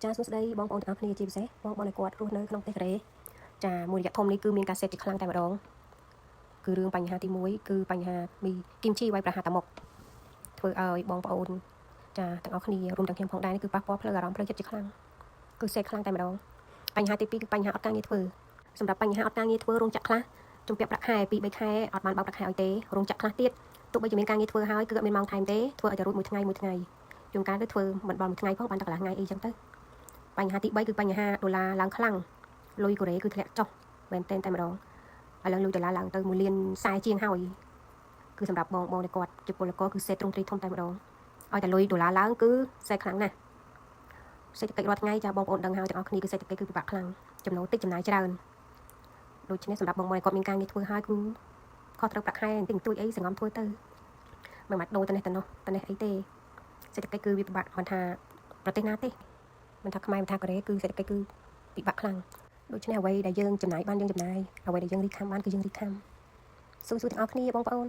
ចាសួស្តីបងប្អូនទាំងអស់គ្នាជាពិសេសបងប្អូនដែលគាត់រស់នៅក្នុងប្រទេសកូរ៉េចាមួយរយៈធំនេះគឺមានការសេពជាខ្លាំងតែម្ដងគឺរឿងបញ្ហាទី1គឺបញ្ហាមីគីមឈីវាយប្រហារតាមុខធ្វើឲ្យបងប្អូនចាទាំងអស់គ្នារួមទាំងខ្ញុំផងដែរនេះគឺប៉ះពាល់ផ្លូវអារម្មណ៍ផ្លូវចិត្តជាខ្លាំងគឺសេពខ្លាំងតែម្ដងបញ្ហាទី2គឺបញ្ហាអត់ការងារធ្វើសម្រាប់បញ្ហាអត់ការងារធ្វើរោងចក្រខ្លះជំពាក់ប្រាក់ខែ2-3ខែអត់បានបោកប្រាក់ខែឲ្យទេរោងចក្រខ្លះទៀតទោះបីជាមានការងារធ្វើហើយគឺអត់មានម៉ោងថែមទេធ្វើឲ្យតែរួចមួយថ្ងៃជួនកាលទៅធ្វើមិនដល់មួយថ្ងៃផងបានតែកន្លះថ្ងៃអីចឹងទៅបញ្ហាទី3គឺបញ្ហាដុល្លារឡើងខ្លាំងលុយកូរ៉េគឺធ្លាក់ចុះមែនតែម្ដងឥឡូវលុយដុល្លារឡើងទៅ1លាន40ជាងហើយគឺសម្រាប់បងដែលគាត់ជាពលករគឺសេទ្រង់ទ្រីធំតែម្ដងឲ្យតែលុយដុល្លារឡើងគឺសេខ្លាំងណាស់សេដ្ឋកិច្ចរាល់ថ្ងៃចាបងប្អូនដឹងហើយទាំងអស់គ្នាគឺសេដ្ឋកិច្ចគឺពិបាកខ្លាំងចំណូលតិចចំណាយច្រើនដូច្នេះសម្រាប់បងគាត់មានការងារធ្វើហើយគឺខុសត្រូវប្រាក់ខែបន្តិចបន្តួចអីសង្ងំធ្វើទៅមិនបាច់ដូរទៅនេះទៅនោះទៅនេះអីទេសេដ្ឋកិច្ចគឺវាពិបាកមិនថាប្រទេសណាទេមិនថាខ្មែរមិនថាកូរ៉េគឺសេដ្ឋកិច្ចគឺពិបាកខ្លាំងដូច្នេះអ្វីដែលយើងចំណាយបានយើងចំណាយអ្វីដែលយើងរីកខំបានគឺយើងរីកខំស៊ូទាំងអស់គ្នាបងប្អូន